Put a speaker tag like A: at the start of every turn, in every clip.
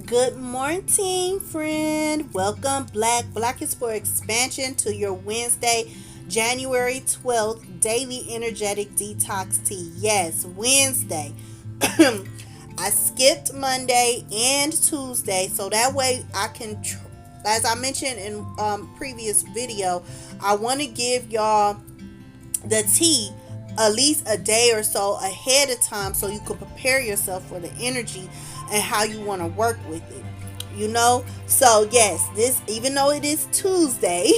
A: Good morning, friend. Welcome, Black is for expansion to your Wednesday, January 12th daily energetic detox tea. Yes, Wednesday. I skipped Monday and Tuesday so that way I can, as I mentioned in previous video, I want to give y'all the tea at least a day or so ahead of time so you can prepare yourself for the energy and how you want to work with it. So yes, this, even though it is Tuesday,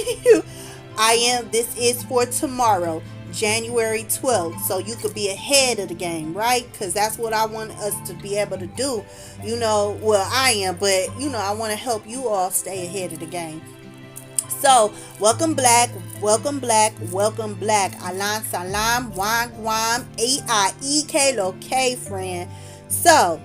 A: this is for tomorrow, January 12th, so you could be ahead of the game, right? Because that's what I want us to be able to do. Well, I am, but I want to help you all stay ahead of the game. So, welcome black, welcome black, welcome black. Alan salam, wagwan, 𝔸𝔸𝕆𝕋, friend. So,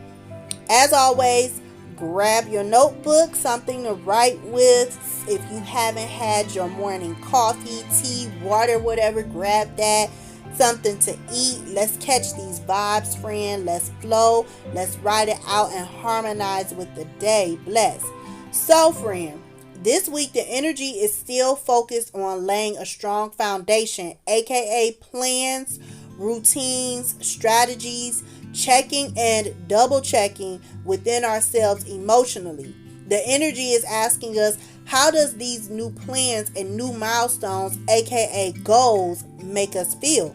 A: as always, grab your notebook, something to write with. If you haven't had your morning coffee, tea, water, whatever, grab that. Something to eat. Let's catch these vibes, friend. Let's flow. Let's write it out and harmonize with the day. Bless. So, friend, this week, the energy is still focused on laying a strong foundation, aka plans, routines, strategies, checking and double checking within ourselves emotionally. The energy is asking us, how does these new plans and new milestones, aka goals, make us feel?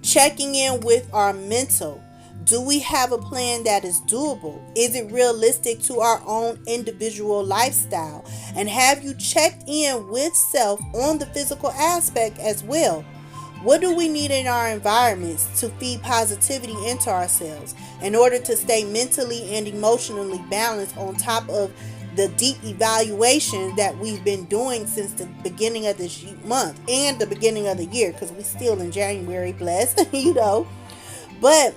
A: Checking in with our mental. Do we have a plan that is doable? Is it realistic to our own individual lifestyle? And have you checked in with self on the physical aspect as well? What do we need in our environments to feed positivity into ourselves in order to stay mentally and emotionally balanced on top of the deep evaluation that we've been doing since the beginning of this month and the beginning of the year, because we're still in January, blessed, But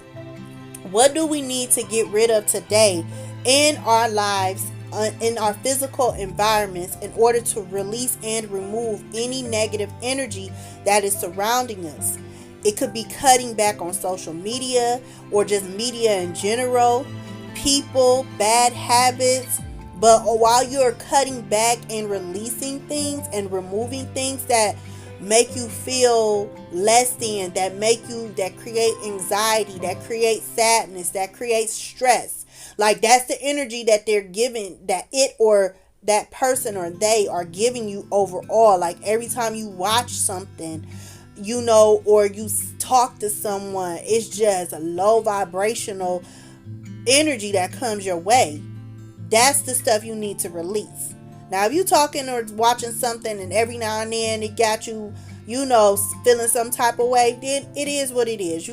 A: what do we need to get rid of today in our lives, in our physical environments, in order to release and remove any negative energy that is surrounding us? It could be cutting back on social media or just media in general, people, bad habits. But while you're cutting back and releasing things and removing things that make you feel less than, that create anxiety, that create sadness, that creates stress, like that's the energy that they're giving, that it or that person or they are giving you overall. Like every time you watch something, or you talk to someone, it's just a low vibrational energy that comes your way. That's the stuff you need to release. Now, if you're talking or watching something and every now and then it got you, feeling some type of way, then it is what it is,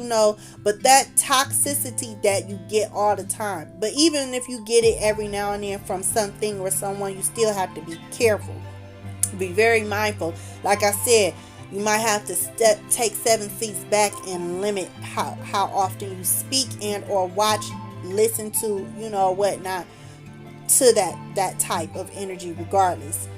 A: But that toxicity that you get all the time, but even if you get it every now and then from something or someone, you still have to be careful. Be very mindful. Like I said, you might have to take 7 seats back and limit how often you speak and or watch, listen to, whatnot, to that type of energy regardless.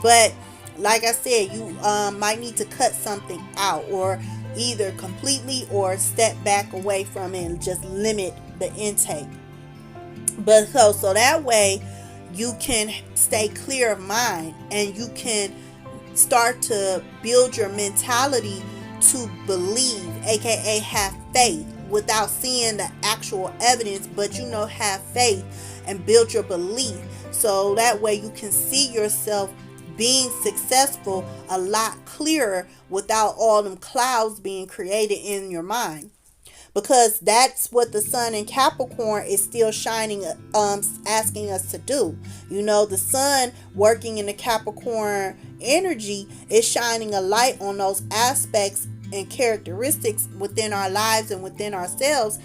A: But like I said, you might need to cut something out, or either completely or step back away from it and just limit the intake. But so that way you can stay clear of mind and you can start to build your mentality to believe, aka have faith, without seeing the actual evidence, but have faith and build your belief, so that way you can see yourself being successful a lot clearer without all them clouds being created in your mind. Because that's what the sun in Capricorn is still shining, asking us to do. The sun working in the Capricorn energy is shining a light on those aspects and characteristics within our lives and within ourselves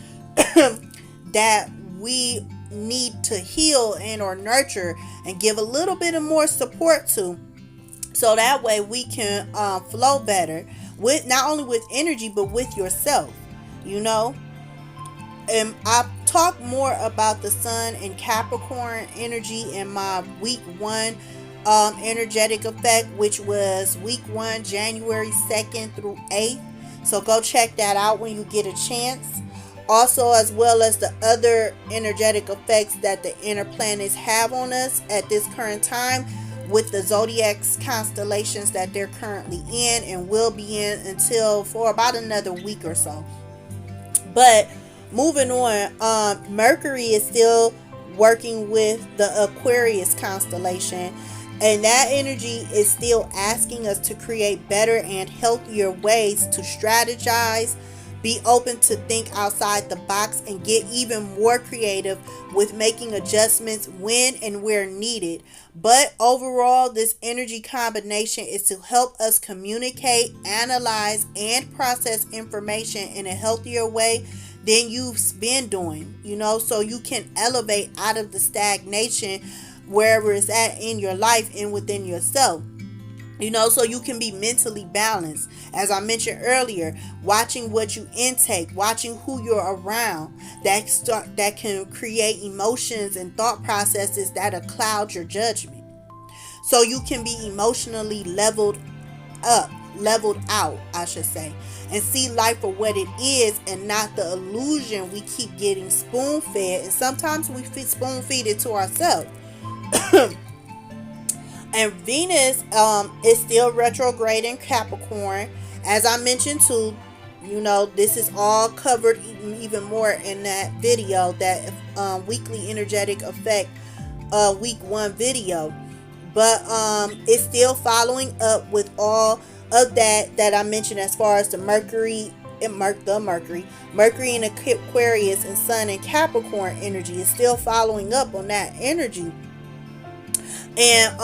A: that we need to heal and or nurture and give a little bit of more support to, so that way we can flow better with not only with energy but with yourself. And I talk more about the sun and Capricorn energy in my week 1 energetic effect, which was week 1, January 2nd through 8th. So go check that out when you get a chance. Also, as well as the other energetic effects that the inner planets have on us at this current time, with the zodiac constellations that they're currently in and will be in until for about another week or so. But moving on, Mercury is still working with the Aquarius constellation, and that energy is still asking us to create better and healthier ways to strategize, be open to think outside the box, and get even more creative with making adjustments when and where needed. But overall, this energy combination is to help us communicate, analyze, and process information in a healthier way than you've been doing, so you can elevate out of the stagnation wherever it's at in your life and within yourself. So you can be mentally balanced. As I mentioned earlier, watching what you intake, watching who you're around, that can create emotions and thought processes that'll cloud your judgment. So you can be emotionally leveled out, I should say, and see life for what it is and not the illusion we keep getting spoon fed, and sometimes we spoon feed it to ourselves. And Venus is still retrograde in Capricorn. As I mentioned too, this is all covered even more in that video, that weekly energetic effect week 1 video. But it's still following up with all of that I mentioned, as far as the Mercury in Aquarius and Sun in Capricorn energy is still following up on that energy. And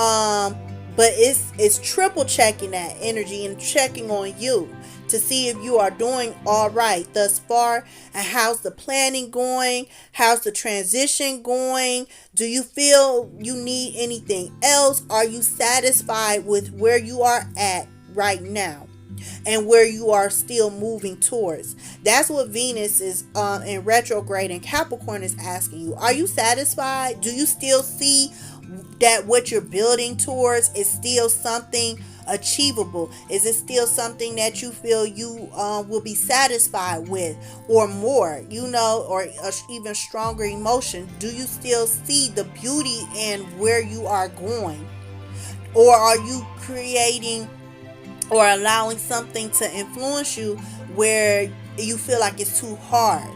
A: but it's triple checking that energy and checking on you to see if you are doing all right thus far, and how's the planning going, how's the transition going, do you feel you need anything else, are you satisfied with where you are at right now and where you are still moving towards. That's what Venus is in retrograde in Capricorn is asking you. Are you satisfied? Do you still see that what you're building towards is still something achievable? Is it still something that you feel you will be satisfied with, or more, or even stronger emotion? Do you still see the beauty in where you are going, or are you creating or allowing something to influence you where you feel like it's too hard?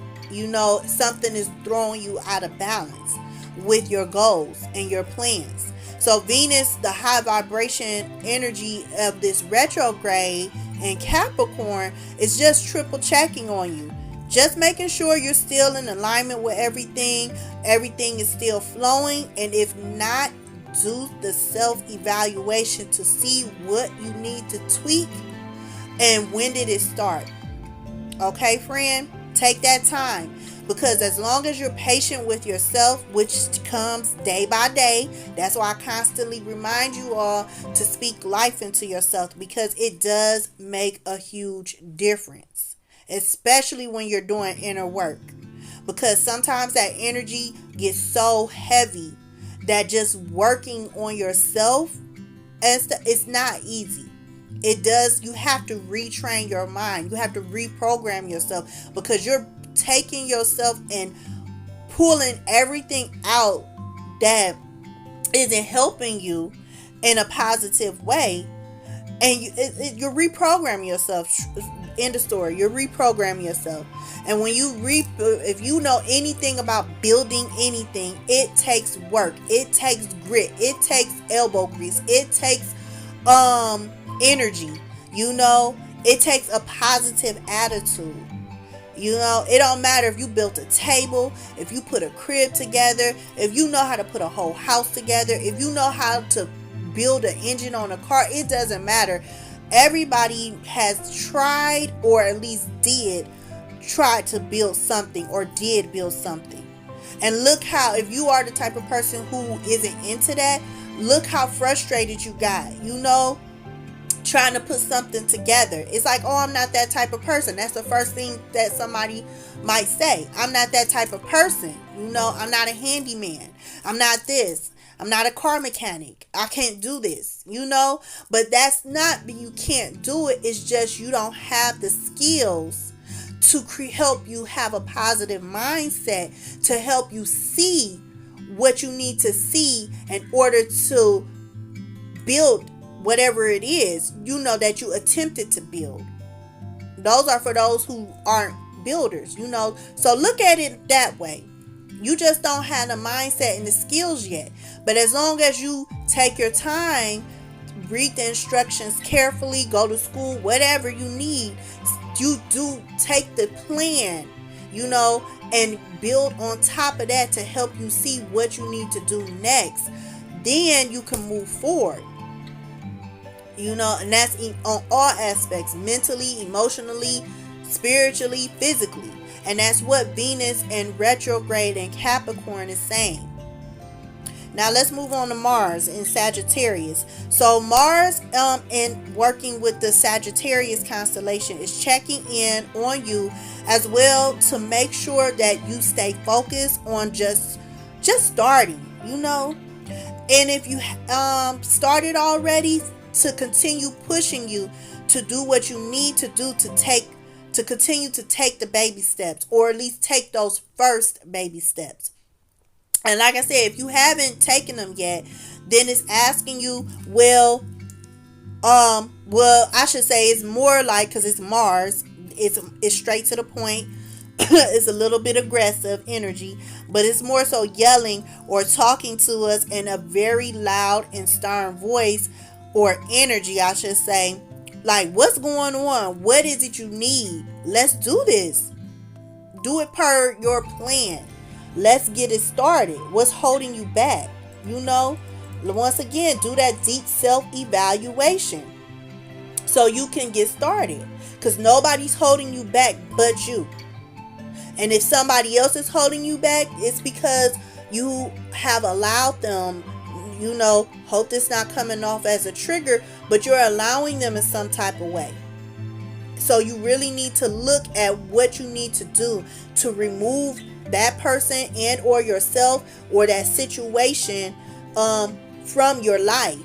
A: Something is throwing you out of balance with your goals and your plans. So Venus, the high vibration energy of this retrograde in Capricorn, is just triple checking on you, just making sure you're still in alignment with everything is still flowing. And if not, do the self-evaluation to see what you need to tweak and when did it start. Okay, friend, take that time. Because as long as you're patient with yourself, which comes day by day, that's why I constantly remind you all to speak life into yourself, because it does make a huge difference, especially when you're doing inner work. Because sometimes that energy gets so heavy that just working on yourself, it's not easy. You have to retrain your mind. You have to reprogram yourself, because you're taking yourself and pulling everything out that isn't helping you in a positive way, and you're reprogramming yourself. End of story. You're reprogramming yourself. And when if you know anything about building anything, it takes work, it takes grit, it takes elbow grease, it takes energy. It takes a positive attitude. It don't matter if you built a table, if you put a crib together, if you know how to put a whole house together, if you know how to build an engine on a car. It doesn't matter. Everybody has tried, or at least tried to build something, or did build something. And look how, if you are the type of person who isn't into that, look how frustrated you got, trying to put something together. It's like, oh, I'm not that type of person. That's the first thing that somebody might say. I'm not that type of person. I'm not a handyman. I'm not this. I'm not a car mechanic. I can't do this, But that's not, you can't do it. It's just you don't have the skills to help you have a positive mindset, to help you see what you need to see in order to build whatever it is, that you attempted to build. Those are for those who aren't builders, So look at it that way. You just don't have the mindset and the skills yet. But as long as you take your time, read the instructions carefully, go to school, whatever you need, you do take the plan, and build on top of that to help you see what you need to do next. Then you can move forward. And that's on all aspects, mentally, emotionally, spiritually, physically. And that's what Venus in retrograde in Capricorn is saying. Now let's move on to Mars in Sagittarius. So Mars in working with the Sagittarius constellation is checking in on you as well to make sure that you stay focused on just starting, And if you started already, to continue pushing you to do what you need to do to continue to take the baby steps, or at least take those first baby steps. And like I said, if you haven't taken them yet, then it's asking you, well, I should say it's more like, because it's Mars, it's straight to the point. It's a little bit aggressive energy, but it's more so yelling or talking to us in a very loud and stern voice, or energy, I should say. Like, what's going on? What is it you need? Let's do this. Do it per your plan. Let's get it started. What's holding you back? Once again, do that deep self-evaluation so you can get started. Because nobody's holding you back but you. And if somebody else is holding you back, it's because you have allowed them, hope this not coming off as a trigger, but you're allowing them in some type of way. So you really need to look at what you need to do to remove that person and or yourself or that situation from your life.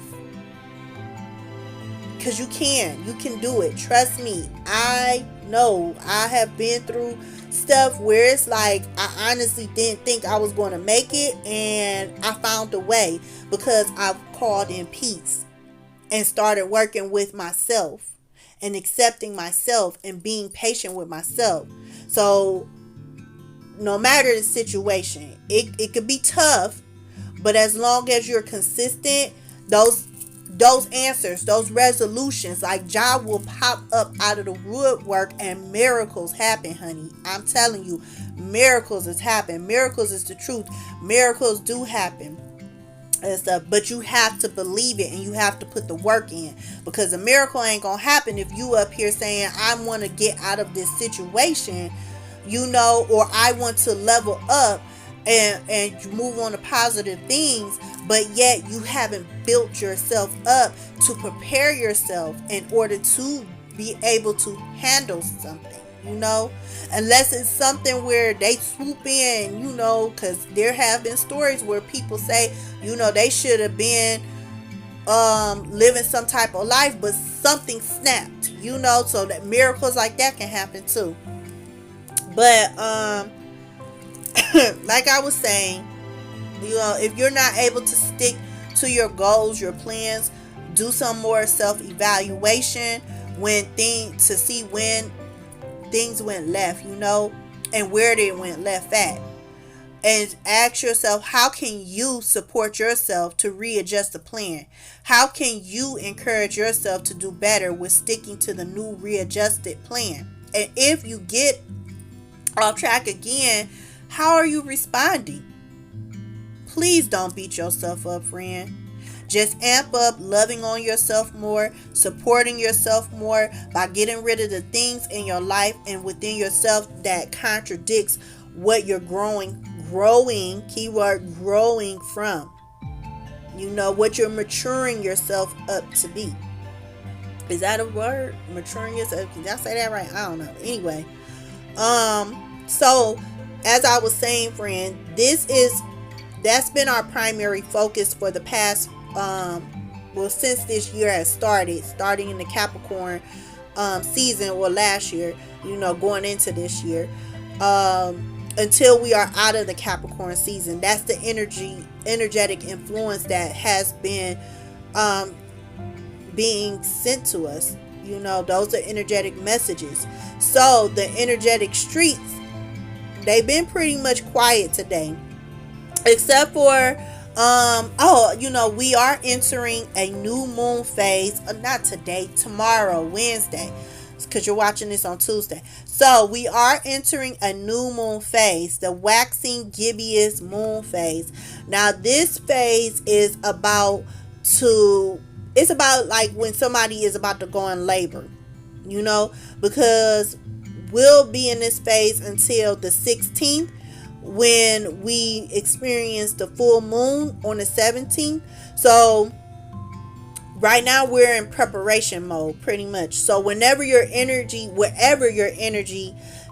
A: Because you can do it. Trust me. I know. I have been through stuff where it's like I honestly didn't think I was going to make it, and I found a way because I've called in peace and started working with myself and accepting myself and being patient with myself. So no matter the situation, it could be tough, but as long as you're consistent, those answers, those resolutions, like job will pop up out of the woodwork and miracles happen, honey. I'm telling you, miracles is happening. Miracles is the truth. Miracles do happen and stuff, but you have to believe it and you have to put the work in, because a miracle ain't gonna happen if you up here saying I want to get out of this situation, or I want to level up and move on to positive things, but yet you haven't built yourself up to prepare yourself in order to be able to handle something, unless it's something where they swoop in, because there have been stories where people say, they should have been living some type of life, but something snapped, so that miracles like that can happen too. But like I was saying, if you're not able to stick to your goals, your plans, do some more self-evaluation to see when things went left, and where they went left at. And ask yourself, how can you support yourself to readjust the plan? How can you encourage yourself to do better with sticking to the new readjusted plan? And if you get off track again, how are you responding? Please don't beat yourself up, friend. Just amp up loving on yourself more, supporting yourself more by getting rid of the things in your life and within yourself that contradicts what you're growing, keyword growing from. What you're maturing yourself up to be. Is that a word? Maturing yourself? Did I say that right? I don't know. Anyway, so as I was saying, friend, that's been our primary focus for the past since this year has starting in the Capricorn season, or last year, going into this year, until we are out of the Capricorn season. That's the energetic influence that has been being sent to us. Those are energetic messages. So the energetic streets, they've been pretty much quiet today, except for we are entering a new moon phase. Not today, tomorrow, Wednesday, because you're watching this on Tuesday. So we are entering a new moon phase, the waxing gibbous moon phase. Now this phase is about like when somebody is about to go in labor, because we'll be in this phase until the 16th, when we experience the full moon on the 17th. So right now we're in preparation mode, pretty much. So wherever your energy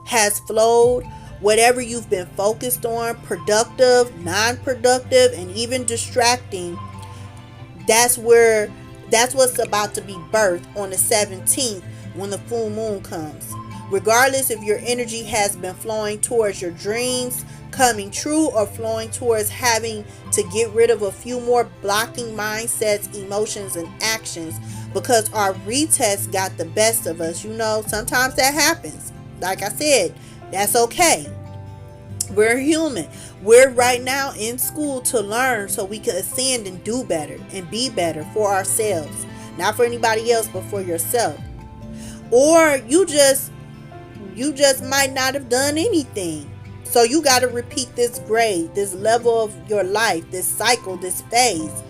A: has flowed, whatever you've been focused on, productive, non-productive, and even distracting, that's what's about to be birthed on the 17th when the full moon comes. Regardless if your energy has been flowing towards your dreams coming true, or flowing towards having to get rid of a few more blocking mindsets, emotions, and actions, because our retest got the best of us. Sometimes that happens. Like I said, that's okay. We're human. We're right now in school to learn so we can ascend and do better and be better for ourselves. Not for anybody else, but for yourself. Or you just might not have done anything. So you got to repeat this grade, this level of your life, this cycle, this phase.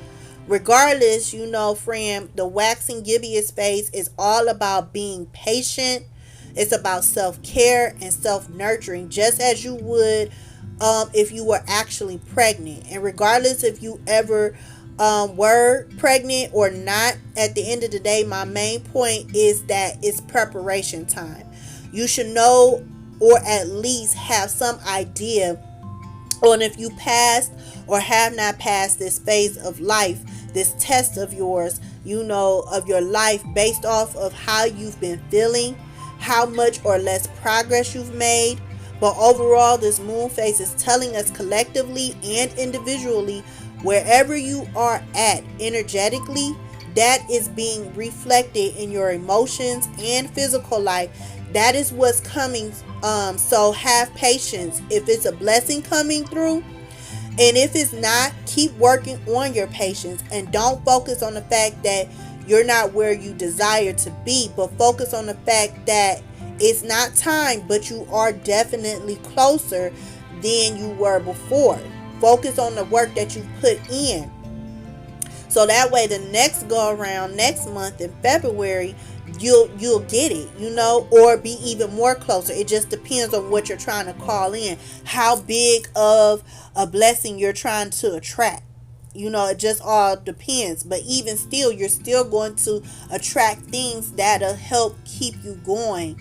A: Regardless, friend, the waxing gibbous phase is all about being patient. It's about self-care and self-nurturing, just as you would if you were actually pregnant. And regardless if you ever were pregnant or not, at the end of the day, my main point is that it's preparation time. You should know, or at least have some idea on if you passed or have not passed this phase of life, this test of yours, of your life, based off of how you've been feeling, how much or less progress you've made. But overall, this moon phase is telling us collectively and individually, wherever you are at energetically, that is being reflected in your emotions and physical life. That is what's coming. So have patience if it's a blessing coming through. And if it's not, keep working on your patience. And don't focus on the fact that you're not where you desire to be, but focus on the fact that it's not time, but you are definitely closer than you were before. Focus on the work that you put in. So that way the next go around, next month in February, you'll get it, or be even more closer. It just depends on what you're trying to call in, how big of a blessing you're trying to attract. It just all depends. But even still, you're still going to attract things that'll help keep you going.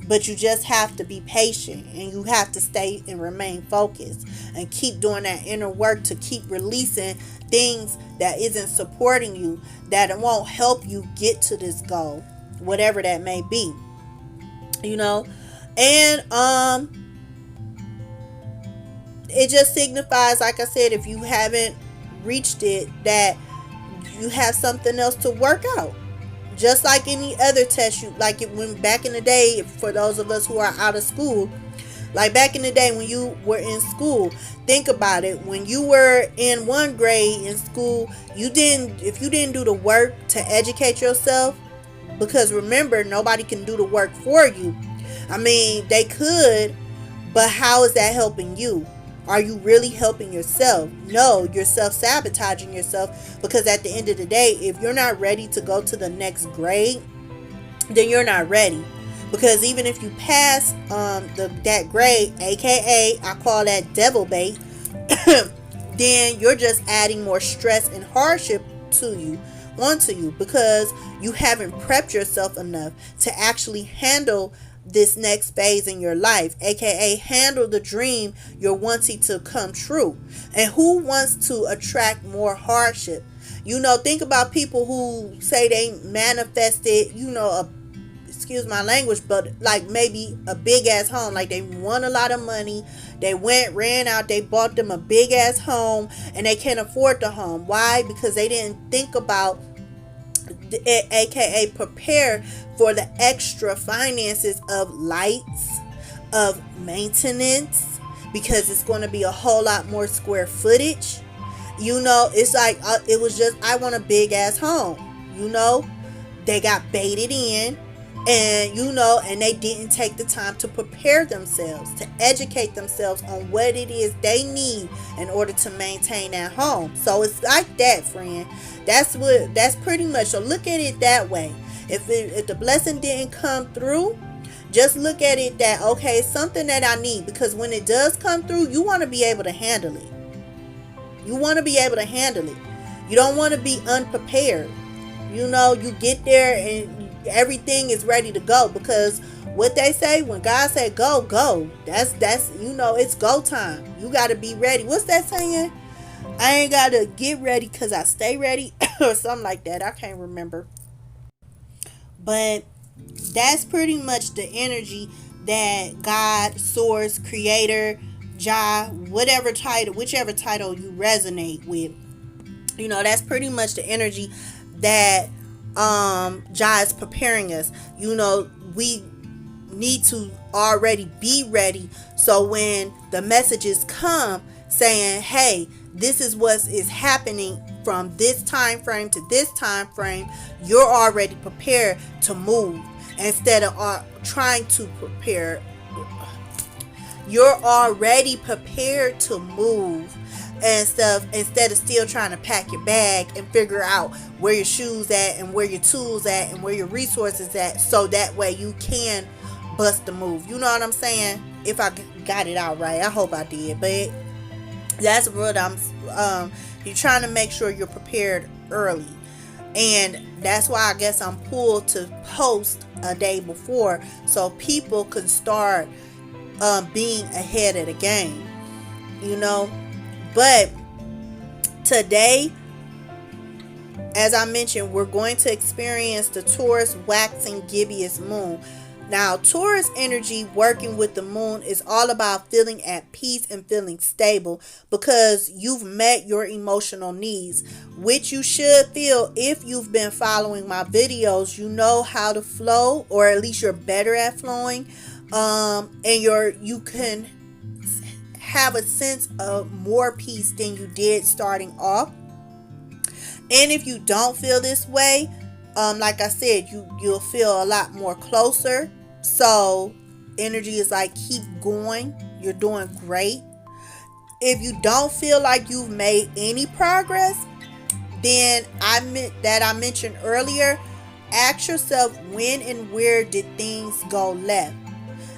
A: But you just have to be patient, and you have to stay and remain focused and keep doing that inner work to keep releasing things that isn't supporting you, that it won't help you get to this goal, whatever that may be. And it just signifies, like I said, if you haven't reached it, that you have something else to work out. Just like any other test, when back in the day, for those of us who are out of school, like back in the day when you were in school, think about it. When you were in one grade in school, if you didn't do the work to educate yourself, because remember, nobody can do the work for you. I mean, they could, but how is that helping you? Are you really helping yourself? No, you're self-sabotaging yourself, because at the end of the day, if you're not ready to go to the next grade, then you're not ready. Because even if you pass that grade, aka I call that devil bait, then you're just adding more stress and hardship onto you, because you haven't prepped yourself enough to actually handle this next phase in your life, aka handle the dream you're wanting to come true. And who wants to attract more hardship? Think about people who say they manifested, excuse my language, but like maybe a big ass home. Like they won a lot of money. They ran out, they bought them a big ass home, and they can't afford the home. Why? Because they didn't think about, aka prepare for the extra finances of lights, of maintenance, because it's going to be a whole lot more square footage. It's like it was just, I want a big ass home. They got baited in, and and they didn't take the time to prepare themselves, to educate themselves on what it is they need in order to maintain that home. So it's like that, friend. That's pretty much. So look at it that way. If the blessing didn't come through, just look at it that, okay, it's something that I need, because when it does come through, you want to be able to handle it. You want to be able to handle it. You don't want to be unprepared. You get there and everything is ready to go, because what they say, when God said go, go. That's it's go time. You got to be ready. What's that saying? I ain't got to get ready because I stay ready or something like that. I can't remember. But that's pretty much the energy that God, Source, Creator, Jah, whichever title you resonate with, that's pretty much the energy that Jah is preparing us. We need to already be ready, so when the messages come saying, hey, this is what is happening from this time frame to this time frame, you're already prepared to move. Instead of trying to prepare, you're already prepared to move and stuff, instead of still trying to pack your bag and figure out where your shoes at and where your tools at and where your resources at, so that way you can bust the move. You know what I'm saying? If I got it out right, I hope I did. But that's what you're trying to make sure you're prepared early. And that's why I guess I'm pulled to post a day before, so people can start being ahead of the game. But today, as I mentioned, we're going to experience the Taurus waxing gibbous moon. Now, Taurus energy working with the moon is all about feeling at peace and feeling stable, because you've met your emotional needs, which you should feel if you've been following my videos. You know how to flow, or at least you're better at flowing, and you can have a sense of more peace than you did starting off. And if you don't feel this way, like I said, you'll feel a lot more closer. So energy is like, keep going. You're doing great. If you don't feel like you've made any progress, then I mentioned earlier, ask yourself, when and where did things go left?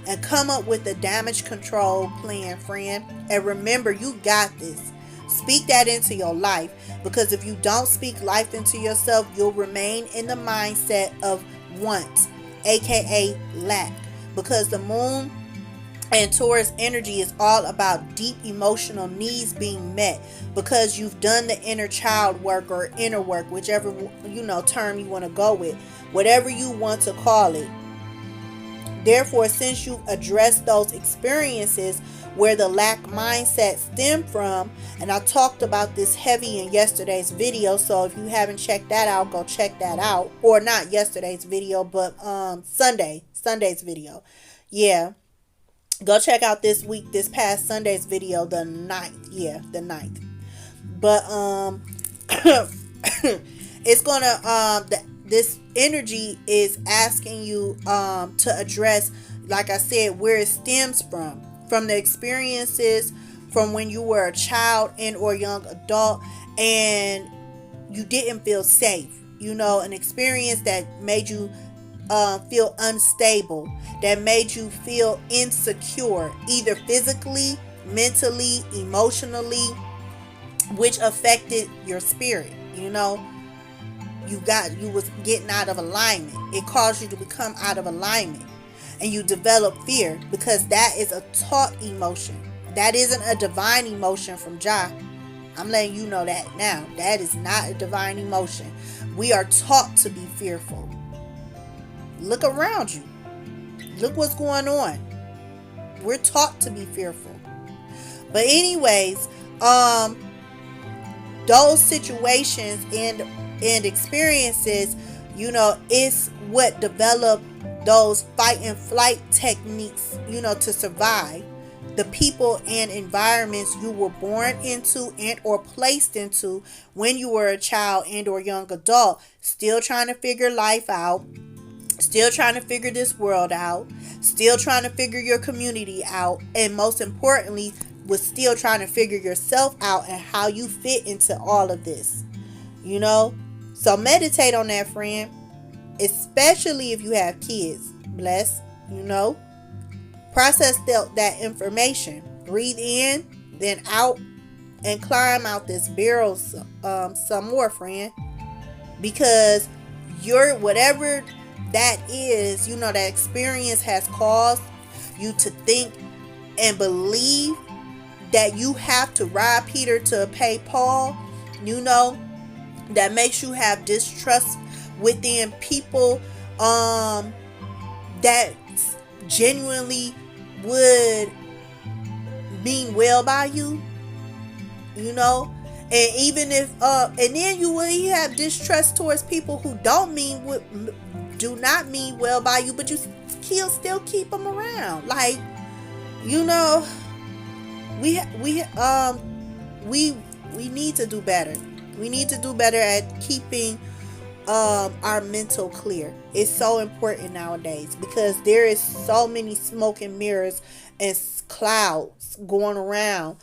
A: And come up with a damage control plan, friend. And remember, you got this. Speak that into your life, because if you don't speak life into yourself, you'll remain in the mindset of want, aka lack, because the moon and Taurus energy is all about deep emotional needs being met, because you've done the inner child work or inner work, whichever term you want to go with, whatever you want to call it. Therefore, since you've addressed those experiences where the lack mindset stemmed from, and I talked about this heavy in yesterday's video, so if you haven't checked that out, go check that out. Or not yesterday's video, but Sunday's video. Yeah, go check out this past Sunday's video, the 9th. Yeah, the 9th. But it's gonna this energy is asking you to address, like I said, where it stems from the experiences from when you were a child and or young adult, and you didn't feel safe. An experience that made you feel unstable, that made you feel insecure, either physically, mentally, emotionally, which affected your spirit. You was getting out of alignment. It caused you to become out of alignment, and you develop fear, because that is a taught emotion. That isn't a divine emotion from Jah. I'm letting you know that now. That is not a divine emotion. We are taught to be fearful. Look around you. Look what's going on. We're taught to be fearful. But anyways, those situations and experiences, it's what developed those fight and flight techniques, to survive. The people and environments you were born into and or placed into when you were a child and or young adult, still trying to figure life out, still trying to figure this world out, still trying to figure your community out, and most importantly, was still trying to figure yourself out and how you fit into all of this. So meditate on that, friend, especially if you have kids. Bless. Process that information. Breathe in, then out, and climb out this barrel some more, friend. Because whatever that is, that experience has caused you to think and believe that you have to rob Peter to pay Paul, that makes you have distrust within people that genuinely would mean well by you, and even if and then you will have distrust towards people who do not mean well by you, but you still keep them around. Like, we need to do better. We need to do better at keeping our mental clear. It's so important nowadays because there is so many smoke and mirrors and clouds going around,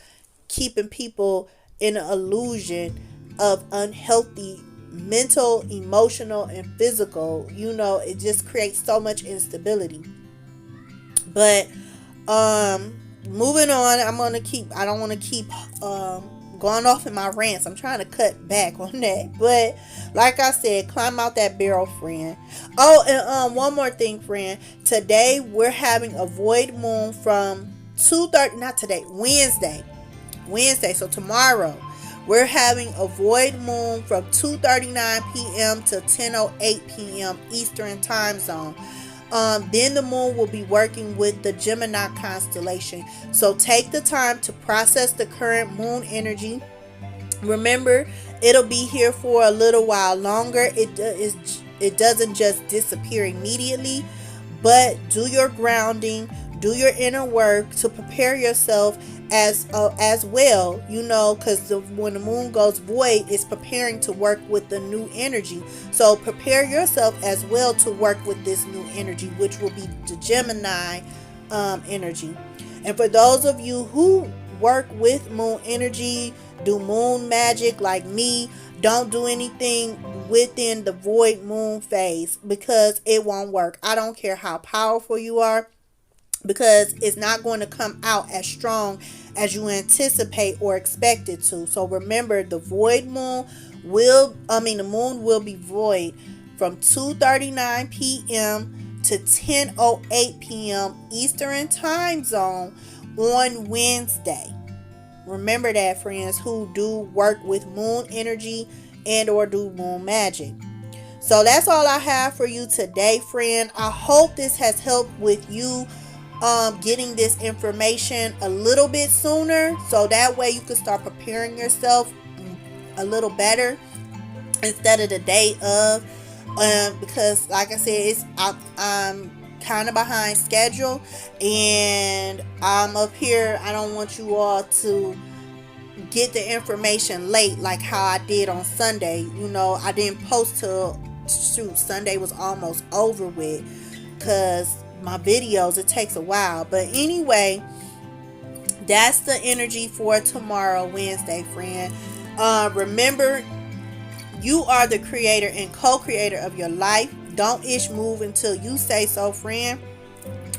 A: keeping people in an illusion of unhealthy mental, emotional, and physical. It just creates so much instability. But moving on, I don't want to keep going off in my rants. I'm trying to cut back on that. But like I said, climb out that barrel, friend. Oh, and one more thing, friend. Today we're having a void moon from 2:30. Not today. Wednesday. So tomorrow we're having a void moon from 2:39 p.m. to 10:08 p.m. Eastern time zone. Then the moon will be working with the Gemini constellation. So take the time to process the current moon energy. Remember, it'll be here for a little while longer. It doesn't just disappear immediately, but do your grounding, do your inner work to prepare yourself as well, because when the moon goes void, it's preparing to work with the new energy. So prepare yourself as well to work with this new energy, which will be the Gemini energy. And for those of you who work with moon energy, do moon magic like me, don't do anything within the void moon phase because it won't work. I don't care how powerful you are, because it's not going to come out as strong as you anticipate or expect it to. So remember, the moon will be void from 2:39 p.m. to 10:08 p.m. Eastern time zone on Wednesday. Remember that, friends who do work with moon energy and or do moon magic. So that's all I have for you today, friend. I hope this has helped with you getting this information a little bit sooner, so that way you can start preparing yourself a little better instead of the day of, because like I said, I'm kind of behind schedule and I'm up here. I don't want you all to get the information late like how I did on Sunday. I didn't post till Sunday was almost over with because my videos, it takes a while. But anyway, that's the energy for tomorrow, Wednesday, friend. Remember, you are the creator and co-creator of your life. Don't move until you say so, friend.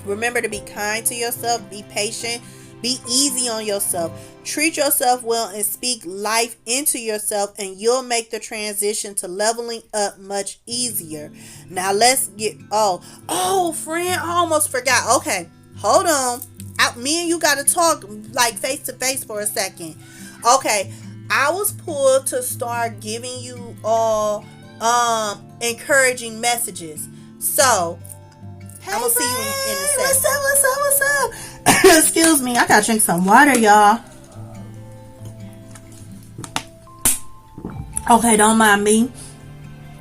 A: Remember to be kind to yourself, be patient, be easy on yourself, treat yourself well, and speak life into yourself, and you'll make the transition to leveling up much easier. Now let's get friend, I almost forgot. Okay, hold on. Me and you gotta talk like face to face for a second. Okay, I was pulled to start giving you all encouraging messages. So,
B: Hey,
A: I'm going to see you in a second.
B: What's up? Excuse me. I got to drink some water, y'all. Okay, don't mind me.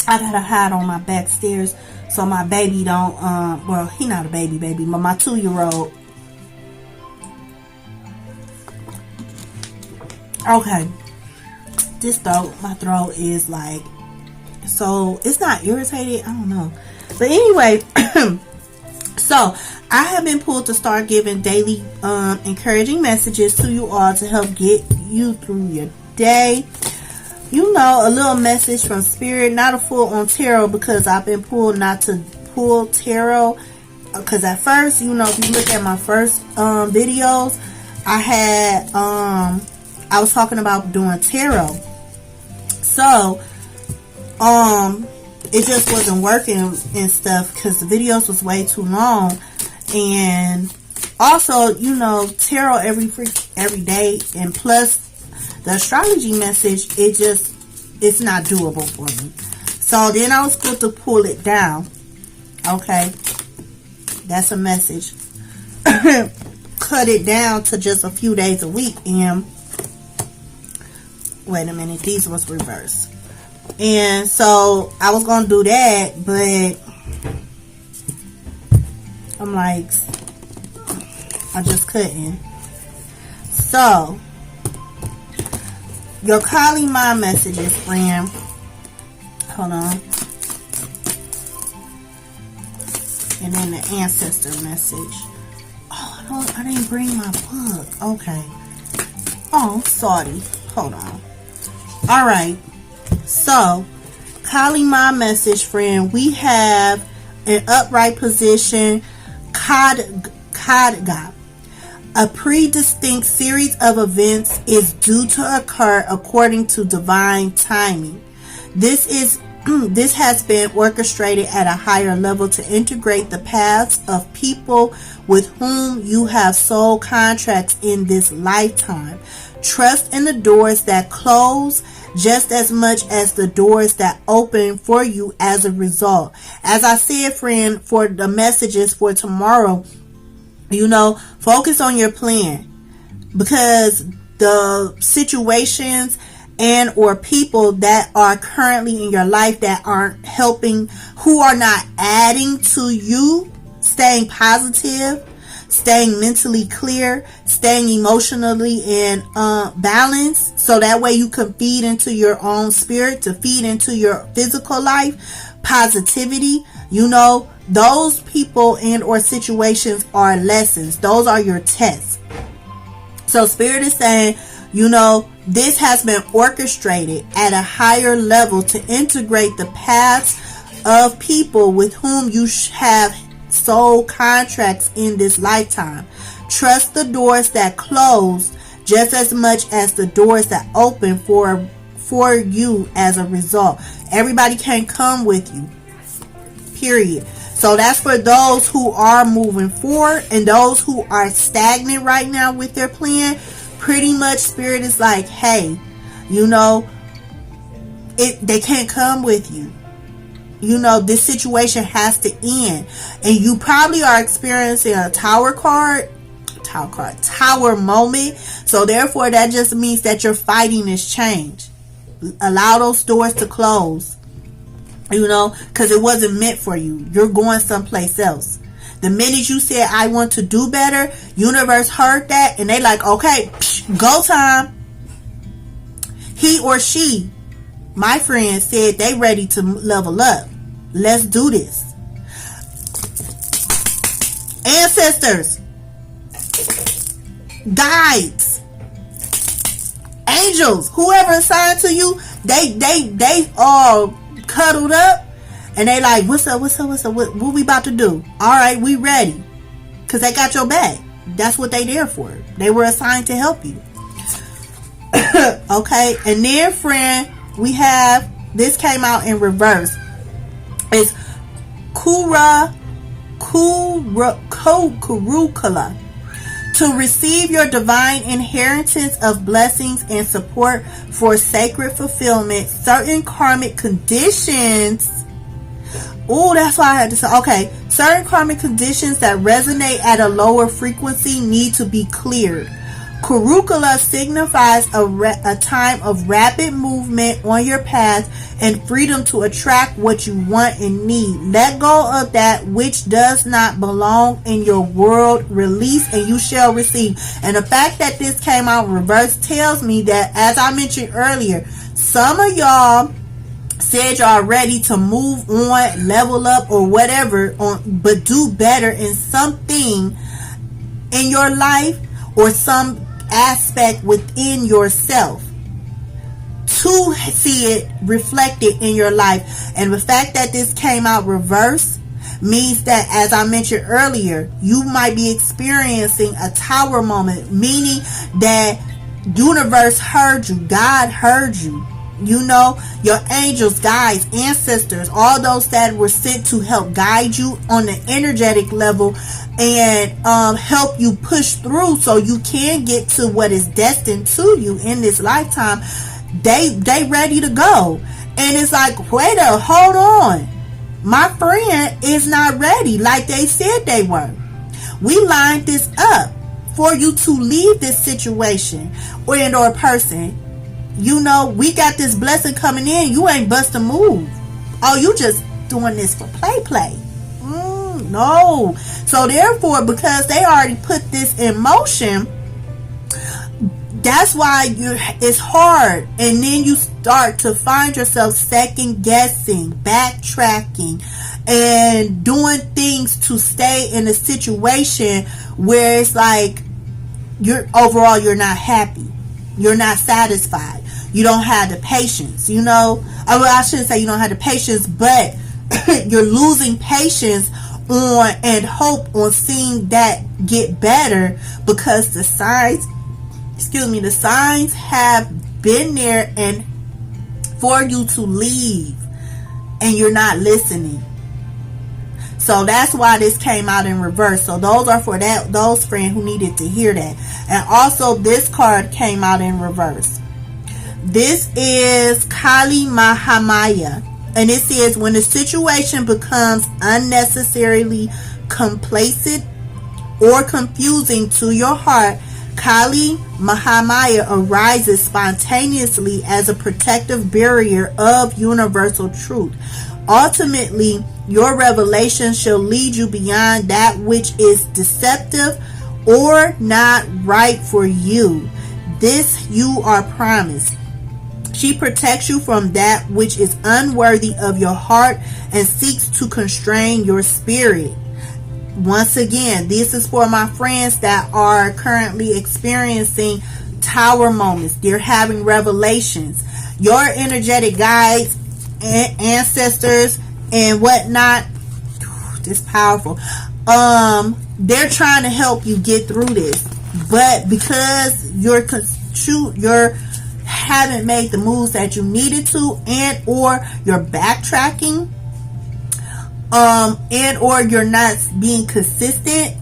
B: I got to hide on my back stairs so my baby don't, well, he not a baby, but my 2-year-old. Okay. My throat is like, so it's not irritated. I don't know. But anyway, so I have been pulled to start giving daily encouraging messages to you all to help get you through your day. You know, a little message from spirit, not a full on tarot, because I've been pulled not to pull tarot. Because at first, you know, if you look at my first videos, I was talking about doing tarot. So, it just wasn't working and stuff because the videos was way too long. And also, you know, tarot every day, and plus the astrology message, it's not doable for me. So then I was going to pull it down. Okay, that's a message. Cut it down to just a few days a week. And wait a minute, these was reversed. And so I was going to do that, but I'm like, I just couldn't. So, your Kali mind messages, friend. Hold on. And then the ancestor message. Oh, I didn't bring my book. Okay. Oh, sorry. Hold on. All right. So, Kali mind message, friend. We have an upright position, Khadga. A predistinct series of events is due to occur according to divine timing. This has been orchestrated at a higher level to integrate the paths of people with whom you have soul contracts in this lifetime. Trust in the doors that close just as much as the doors that open for you as a result. As I said, friend, for the messages for tomorrow, you know, focus on your plan, because the situations and or people that are currently in your life that aren't helping, who are not adding to you, staying positive, staying mentally clear, staying emotionally in balance, so that way you can feed into your own spirit, to feed into your physical life, positivity. You know, those people and or situations are lessons. Those are your tests. So spirit is saying, you know, this has been orchestrated at a higher level to integrate the paths of people with whom you have soul contracts in this lifetime. Trust the doors that close just as much as the doors that open for you as a result. Everybody can't come with you. Period. So that's for those who are moving forward, and those who are stagnant right now with their plan. Pretty much spirit is like, hey, you know, they can't come with you. You know, this situation has to end. And you probably are experiencing a tower moment. So therefore, that just means that you're fighting this change. Allow those doors to close. You know, because it wasn't meant for you. You're going someplace else. The minute you said, I want to do better, universe heard that, and they like, okay, go time. He or she, my friend, said they ready to level up. Let's do this. Ancestors, guides, angels, whoever assigned to you, they all cuddled up, and they like, what's up, what we about to do? All right, we ready, because they got your back. That's what they there for. They were assigned to help you. Okay, and then, friend, we have, this came out in reverse. It's Kurukala. To receive your divine inheritance of blessings and support for sacred fulfillment, certain karmic conditions Oh, that's why I had to say. Okay, certain karmic conditions that resonate at a lower frequency need to be cleared. Curricula signifies a time of rapid movement on your path and freedom to attract what you want and need. Let go of that which does not belong in your world. Release and you shall receive. And the fact that this came out in reverse tells me that, as I mentioned earlier, some of y'all said y'all ready to move on, level up, or whatever, but do better in something in your life or some aspect within yourself to see it reflected in your life. And the fact that this came out reverse means that, as I mentioned earlier, you might be experiencing a tower moment, meaning that universe heard you, God heard you. You know, your angels, guides, ancestors, all those that were sent to help guide you on the energetic level and help you push through so you can get to what is destined to you in this lifetime. They ready to go. And it's like, hold on. My friend is not ready like they said they were. We lined this up for you to leave this situation or person. You know, we got this blessing coming in. You ain't bust a move. Oh, you just doing this for play. No. So therefore, because they already put this in motion, that's why it's hard. And then you start to find yourself second guessing, backtracking, and doing things to stay in a situation where it's like you're not happy. You're not satisfied. You don't have the patience, you know. I shouldn't say you don't have the patience, but you're losing patience on and hope on seeing that get better because the signs have been there and for you to leave and you're not listening. So that's why this came out in reverse. So those are for those friends who needed to hear that. And also this card came out in reverse. This is Kali Mahamaya. And it says, when the situation becomes unnecessarily complacent or confusing to your heart, Kali Mahamaya arises spontaneously as a protective barrier of universal truth. Ultimately, your revelation shall lead you beyond that which is deceptive or not right for you. This you are promised. She protects you from that which is unworthy of your heart and seeks to constrain your spirit. Once again, this is for my friends that are currently experiencing tower moments. They're having revelations. Your energetic guides, ancestors, and whatnot, this is powerful. They're trying to help you get through this, but because you're haven't made the moves that you needed to, and or you're backtracking, and or you're not being consistent,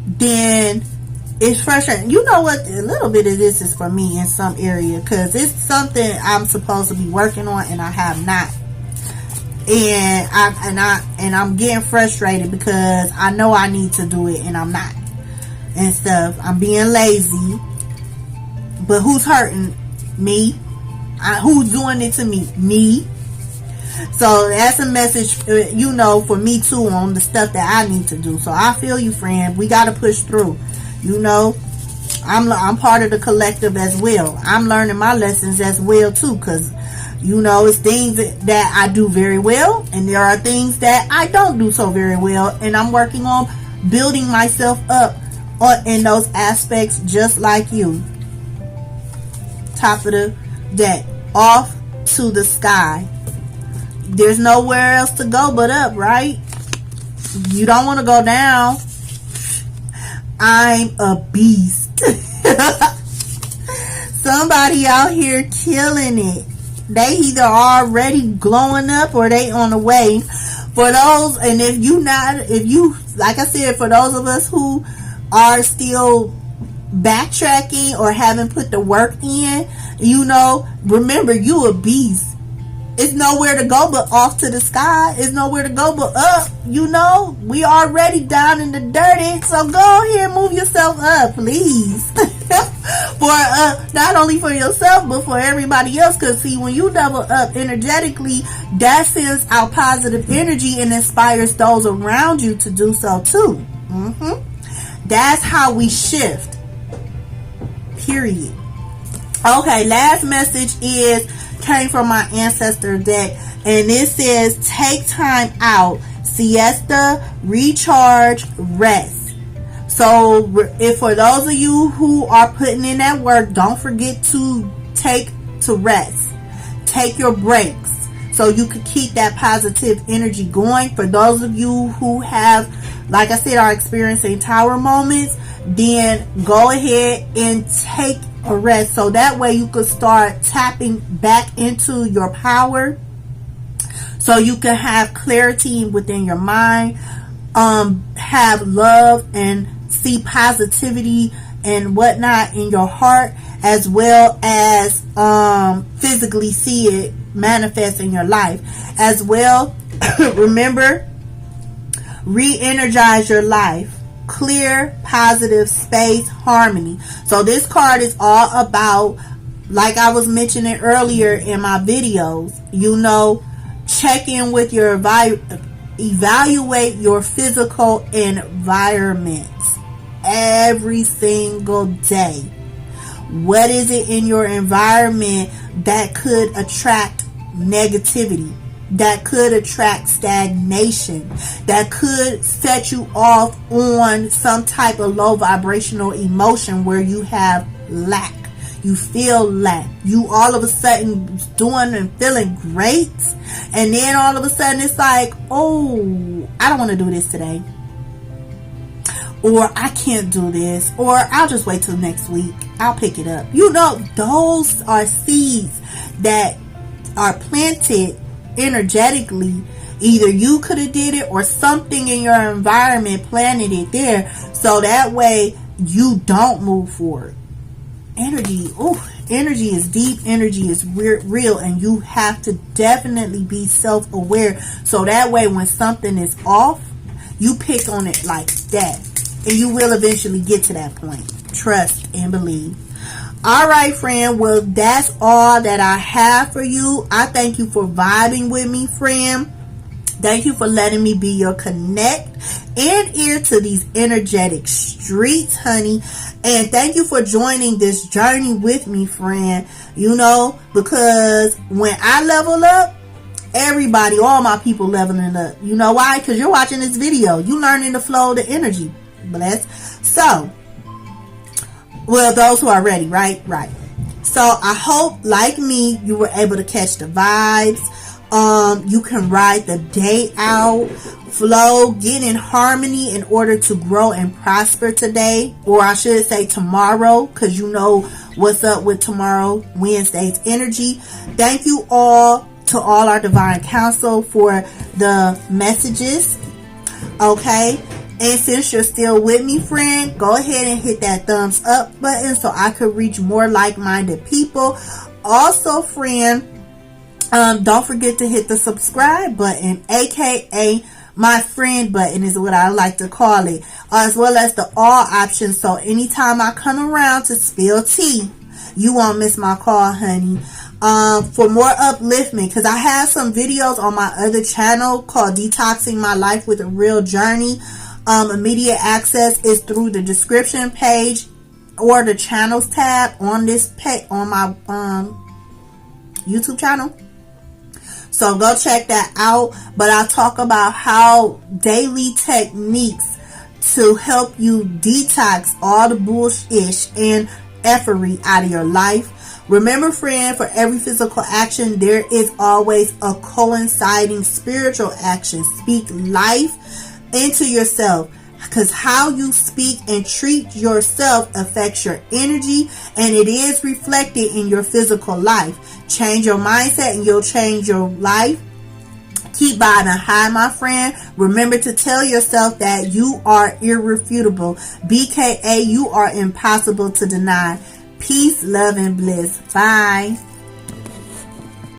B: then it's frustrating. You know what? A little bit of this is for me in some area because it's something I'm supposed to be working on and I have not. And I'm getting frustrated because I know I need to do it and I'm not and stuff. I'm being lazy, but who's hurting? Me. Who's doing it to me? Me. So that's a message, for me too on the stuff that I need to do. So I feel you, friend. We got to push through. I'm part of the collective as well. I'm learning my lessons as well too, because it's things that I do very well, and there are things that I don't do so very well, and I'm working on building myself up in those aspects, just like you. Top of the deck, off to the sky. There's nowhere else to go but up, right? You don't want to go down. I'm a beast. Somebody out here killing it. They either already glowing up or they on the way. For those, and if you, like I said, for those of us who are still backtracking or haven't put the work in, remember, you a beast. It's nowhere to go but off to the sky. It's nowhere to go but up. You know, we already down in the dirty. So go ahead and move yourself up, please. For not only for yourself, but for everybody else. Because see, when you double up energetically, that sends out positive energy and inspires those around you to do so too. That's how we shift. Period. Okay, last message came from my ancestor deck, and it says take time out, siesta, recharge, rest. So if for those of you who are putting in that work, don't forget to rest. Take your breaks so you can keep that positive energy going. For those of you who have, like I said, are experiencing tower moments, then go ahead and take a rest, so that way you could start tapping back into your power, so you can have clarity within your mind, have love and see positivity and whatnot in your heart, as well as physically see it manifest in your life as well. Remember, re-energize your life. Clear, positive space, harmony. So this card is all about, like I was mentioning earlier in my videos, you know, check in with your evaluate your physical environment every single day. What is it in your environment that could attract negativity, that could attract stagnation, that could set you off on some type of low vibrational emotion where you have lack, you feel lack, you all of a sudden doing and feeling great, and then all of a sudden it's like, oh, I don't want to do this today, or I can't do this, or I'll just wait till next week, I'll pick it up. You know, those are seeds that are planted energetically. Either you could have did it, or something in your environment planted it there, so that way you don't move forward. Energy is deep, energy is real, and you have to definitely be self-aware, so that way when something is off, you pick on it like that, and you will eventually get to that point. Trust and believe. Alright, friend, well, that's all that I have for you. I thank you for vibing with me, friend. Thank you for letting me be your connect and ear to these energetic streets, honey. And thank you for joining this journey with me, friend. You know, because when I level up, everybody, all my people leveling up. You know why? Because you're watching this video. You learning the flow of the energy. Bless. So, well, those who are ready, right? So I hope, like me, you were able to catch the vibes. You can ride the day out, flow, get in harmony in order to grow and prosper today, or I should say tomorrow, because you know what's up with tomorrow, Wednesday's energy. Thank you all to all our divine council for the messages. Okay. And since you're still with me, friend, go ahead and hit that thumbs up button so I could reach more like-minded people. Also, friend, don't forget to hit the subscribe button, aka my friend button is what I like to call it, as well as the all option. So anytime I come around to spill tea, you won't miss my call, honey. For more upliftment, because I have some videos on my other channel called Detoxing My Life with a Real Journey. Immediate access is through the description page or the channels tab on this page on my YouTube channel. So go check that out. But I talk about how daily techniques to help you detox all the bullshit and effery out of your life. Remember, friend, for every physical action, there is always a coinciding spiritual action. Speak life into yourself, because how you speak and treat yourself affects your energy, and it is reflected in your physical life. Change your mindset and you'll change your life. Keep riding high, my friend. Remember to tell yourself that you are irrefutable, BKA you are impossible to deny. Peace, love, and bliss. Bye.